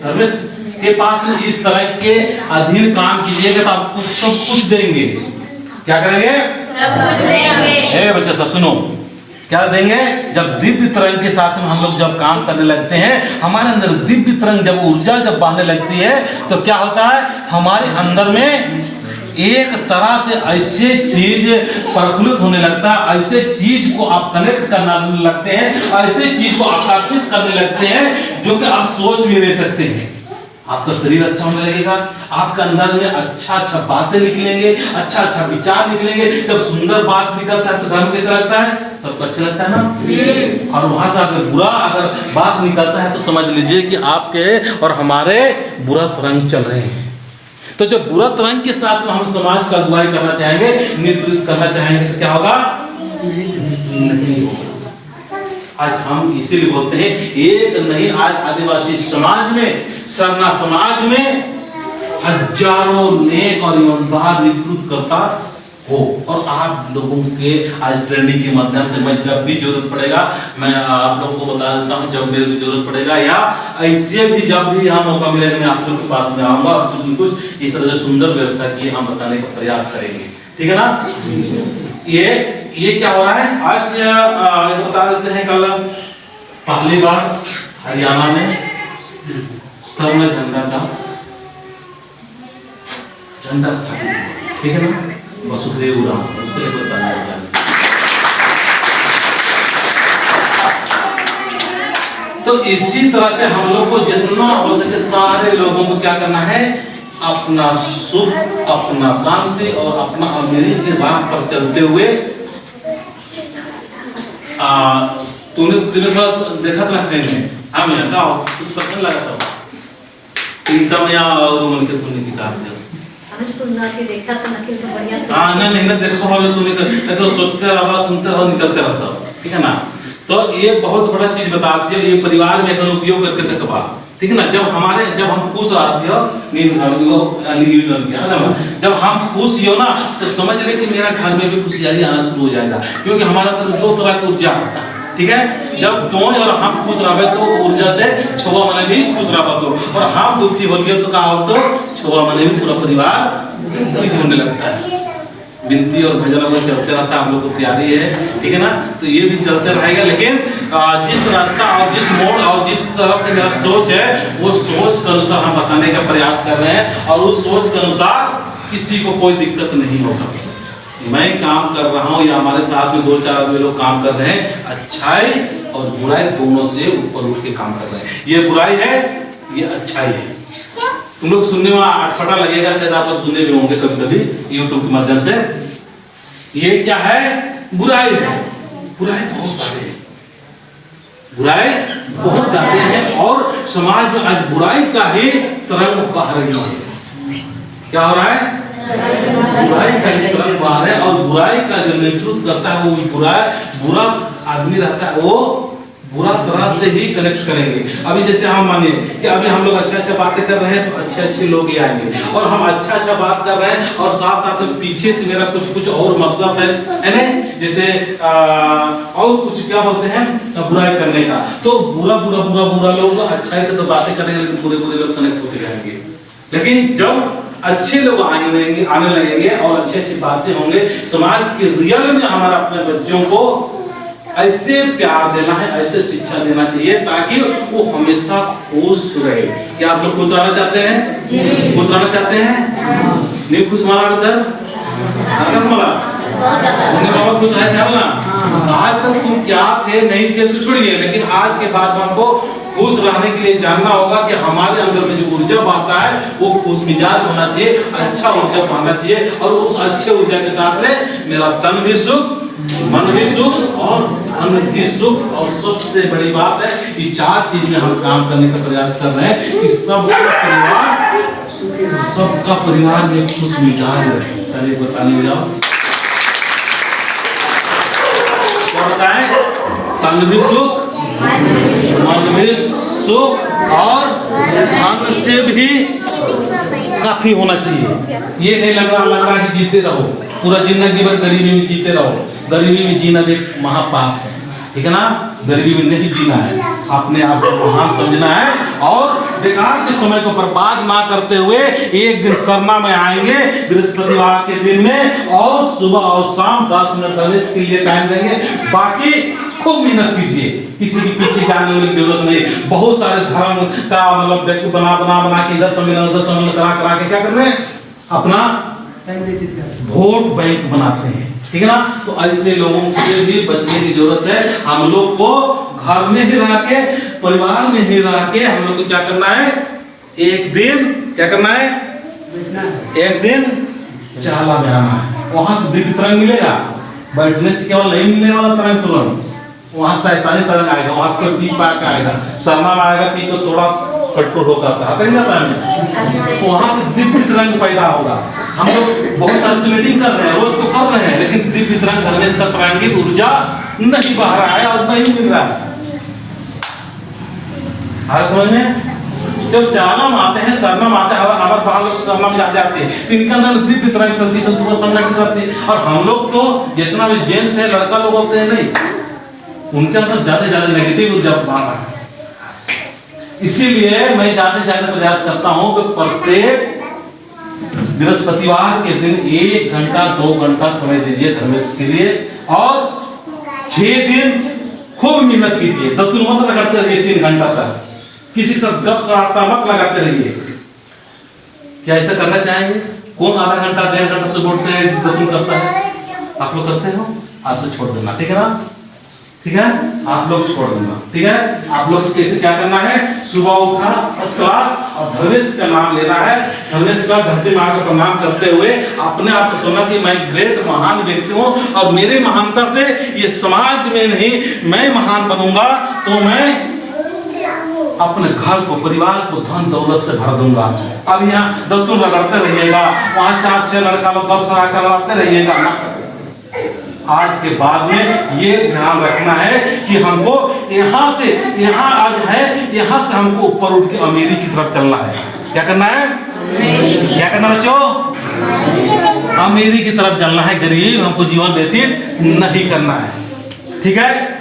धर्मेश के पास इस तरह के अधीन काम कीजिएगा तो आपको सब कुछ देंगे। क्या करेंगे? सब कुछ देंगे। बच्चा सब सुनो, क्या देंगे? जब दिव्य तरंग के साथ में हम लोग जब काम करने लगते हैं, हमारे अंदर दिव्य तरंग जब ऊर्जा जब बहने लगती है तो क्या होता है, हमारे अंदर में एक तरह से ऐसे चीज प्रफुल्लित होने लगता है, ऐसे चीज को आप कनेक्ट करने लगते हैं, ऐसे चीज को आकर्षित करने लगते हैं जो कि आप सोच भी नहीं सकते हैं। आपका शरीर अच्छा होने लगेगा, आपके अंदर में अच्छा बातें निकलेंगे, अच्छा विचार निकलेंगे। जब सुंदर बात निकलता है तो घर में कैसा लगता है? सबको अच्छा लगता है ना। और वहां से अगर बुरा अगर बात निकलता है तो समझ लीजिए कि आपके और हमारे बुरा तरंग चल रहे हैं। तो जब बुरा तरंग के साथ में हम समाज का अगुवाई करना चाहेंगे, नेतृत्व करना चाहेंगे तो क्या होगा? नहीं होगा। आज हम इसीलिए बोलते हैं एक नहीं, आज आदिवासी समाज में, सरना समाज में हजारों नेक और ईमानदार नेतृत्व करता हो। और आप लोगों के आज ट्रेनिंग के माध्यम से मैं जब भी जरूरत पड़ेगा, मैं आप लोगों को बता देता हूँ, जब मेरे को जरूरत पड़ेगा या ऐसे भी जब भी यहाँ मौका मिलेगा मैं आप लोगों के पास में आऊंगा और कुछ न कुछ इस तरह से सुंदर व्यवस्था की हम बताने का प्रयास करेंगे। ठीक है ना? ये क्या हो रहा है आज? बता देते हैं, कल पहली बार हरियाणा में स्वर्ण झंडा स्थापित, ठीक है ना? वसुदेव राम, उसके लिए बताना। तो इसी तरह से हम लोग को जितना हो सके सारे लोगों को क्या करना है, अपना सुख, अपना शांति और अपना अमीरी के राह पर चलते हुए तूने देखा था कहीं? हाँ मैं का कुछ पसंद लगा था चिंता में और मन के तूने किताब थे हमें सुनना के देखा था नकिल तो बढ़िया से। हाँ नहीं देखो हम तूने तो सोचते रहो, सुनते रहो, निकलते रहता हो। ठीक है ना? तो ये बहुत बड़ा चीज बताती है, ये परिवार में अगर उपयोग करके देखबा, ठीक है ना? जब हम खुश रहते हो, जब हम खुश हो ना तो समझ ले कि मेरा घर में भी खुशहाली आना शुरू हो जाएगा, क्योंकि हमारा अंदर दो तरह की ऊर्जा होता है। ठीक है? जब तुम और हम खुश रहे तो ऊर्जा से छुआ मने भी खुश रहा तो, और हम दुखी हो गए तो कहा हो तो छुआ मने भी पूरा परिवार दुखी होने लगता है। विनती और भजन अगर चलते रहता है, हम लोग को तैयारी है, ठीक है ना? तो ये भी चलते रहेगा, लेकिन जिस रास्ता और जिस मोड़ और जिस तरह से मेरा सोच है वो सोच के अनुसार हम बताने का प्रयास कर रहे हैं, और उस सोच के अनुसार किसी को कोई दिक्कत नहीं होगा। मैं काम कर रहा हूँ या हमारे साथ में 2-4 आदमी लोग काम कर रहे हैं, अच्छाई और बुराई दोनों से ऊपर उठ के काम कर रहे हैं। ये बुराई है, ये अच्छाई है। तुम लोग सुनने में अटपटा लगेगा, शायद आप लोग सुने भी होंगे कभी-कभी यूट्यूब के माध्यम से। ये क्या है? बुराई है। बुराई बहुत सारे हैं, बुराई बहुत ज्यादा है, और समाज में आज बुराई का ही तरंग बह रही है। क्या हो रहा है? बुराई का ही तरंग बह रहा है, और बुराई का जो नेतृत्व करता है वो बुरा आदमी रहता है, वो बुरा तरह से ही कनेक्ट करेंगे। अभी जैसे हम मानिए कि अभी हम लोग अच्छा बातें कर रहे हैं तो अच्छे लोग ही आएंगे, और हम अच्छा बात कर रहे हैं और साथ में पीछे से मेरा कुछ और मकसद है ना? जैसे और कुछ क्या बोलते हैं, बुराई करने का। तो बुरा लोग अच्छा है तो बातें करेंगे, लेकिन बुरे लोग कनेक्ट होते जाएंगे। लेकिन जब अच्छे लोग आने लगेंगे और अच्छी बातें होंगे, समाज के रियल में हमारा अपने बच्चों को ऐसे प्यार देना है, ऐसे शिक्षा देना चाहिए ताकि वो हमेशा खुश रहे। क्या आप लोग खुश रहना चाहते हैं? खुश रहना चाहते हैं? नहीं खुश मारा उधर बाबा खुश रहे चाहना। आज तक तुम क्या थे नहीं थे इसको छोड़िए, लेकिन आज के बाद हमको खुश रहने के लिए जानना होगा कि हमारे अंदर में जो ऊर्जा बहता है वो खुश मिजाज होना चाहिए, अच्छा ऊर्जा बहना चाहिए, और उस अच्छे ऊर्जा के साथ में मेरा तन भी सुख, मन भी सुख और अन्न भी सुख। और सबसे बड़ी बात है, ये 4 चीज में हम काम करने का प्रयास कर रहे हैं कि सबका परिवार में खुश मिजाज रहे। चलिए बताने जाओ, क्या बताएं? तन भी सुख, मन भी सुख और धन से भी काफी होना चाहिए। ये नहीं लग रहा कि जीते रहो पूरा जिंदगी भर गरीबी में जीते रहो। गरीबी में जीना एक महापाप है, ठीक है ना? गरीबी में नहीं जीना है। अपने आप को महान समझना है और बेकार के समय को बर्बाद ना करते हुए एक दिन सरना में आएंगे बृहस्पतिवार के दिन में, और सुबह और शाम 10 मिनट पहले इसके लिए टाइम देंगे। बाकी खूब मेहनत कीजिए, किसी के पीछे जाने की जरूरत नहीं। बहुत सारे धर्म का मतलब व्यक्ति बना के इधर सम्मेलन उधर सम्मेलन करा के क्या कर रहे हैं, अपना वोट बैंक बनाते हैं, ठीक है ना। तो ऐसे लोगों से भी बचने की जरूरत है। हम लोग को घर में ही रह के, परिवार में ही रह के हम लोग को क्या करना है, एक दिन क्या करना है, एक दिन चाला में आना है। वहां से दिव्य तरंग मिलेगा, बैठने से केवल नहीं मिलने वाला तरंग तुरंत, वहां शैतानी तरंग आएगा, वहां पे पी पा के आएगा, शर्मा में आएगा, पी को थोड़ा कटोट होकर आता है, वहां से दिव्य तरंग पैदा होगा। हम लोग बहुत सारी मीटिंग कर रहे हैं, रोज तो कर रहे हैं, लेकिन दिव्य तरंग करने से तरंगित ऊर्जा नहीं बह रहा है और नहीं मिल रहा है। हर समझ में जब चालम आते हैं, सरनम आते हैं, हमारे बाहर लोग सरनम जाते हैं, इनके अंदर दिव्य तरंग चलती है, थोड़ा संगठित रहते हैं। और हम लोग तो जितना भी जेंट्स है, लड़का लोग होते हैं, नहीं, उनके अंदर ज्यादा से ज्यादा नेगेटिव ऊर्जा बाहर है। इसीलिए मैं ज्यादा प्रयास करता हूं कि प्रत्येक बृहस्पतिवार के दिन 1 घंटा 2 घंटा समय दीजिए धर्मेश के लिए, और 6 दिन खूब मेहनत कीजिए, दत्तुन मत लगाते रहिए 3 घंटा तक, किसी के साथ गप सड़ाता मत लगाते रहिए। क्या ऐसा करना चाहेंगे? कौन आधा घंटा 1.5 घंटा से बोलते हैं दत्तुन करता है? आप लोग करते हो? आज से छोड़ देना, ठीक है ना, ठीक है, आप लोग छोड़ देना, ठीक है। आप लोग को कैसे क्या करना है, सुबह उठा फर्स्ट क्लास और धर्मेश का नाम लेना है, धर्मेश का धरती माँ का प्रणाम करते हुए अपने आप को सोचना कि मैं ग्रेट महान व्यक्ति हूँ, और मेरे महानता से ये समाज में नहीं मैं महान बनूंगा, तो मैं अपने घर को, परिवार को धन दौलत से भर दूंगा। अब यहाँ दत्तुन रगड़ते रहिएगा, वहाँ 4-6 लड़का लोग गप सड़ा कर लड़ाते रहिएगा। आज के बाद में ये ध्यान रखना है कि हमको यहाँ से यहाँ आज है, यहाँ से हमको ऊपर उठ के अमीरी की तरफ चलना है। क्या करना है, क्या करना बच्चों, अमीरी की तरफ चलना है, गरीब हमको जीवन व्यतीत नहीं करना है, ठीक है।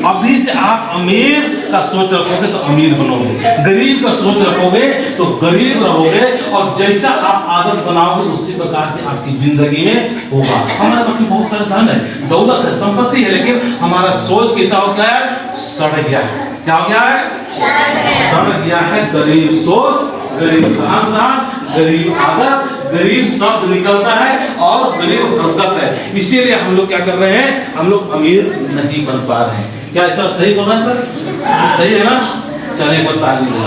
अभी से आप अमीर का सोच रखोगे तो अमीर बनोगे, गरीब का सोच रखोगे तो गरीब रहोगे, और जैसा आप आदत बनाओगे उसी प्रकार की आपकी जिंदगी में होगा। हमारे पास बहुत सारे धन है, दौलत है, संपत्ति है, लेकिन हमारा सोच कैसा हो गया है, सड़ गया है। क्या हो गया है, सड़ गया है। गरीब सोच, गरीब रहन-सहन, गरीब आदत, गरीब शब्द निकलता है और गरीब हरकत है। इसीलिए हम लोग क्या कर रहे हैं, हम लोग अमीर नहीं बन पा रहे हैं। क्या ऐसा सही बोल रहा है सर? सही है ना? चलिए, एक बार ताली दो।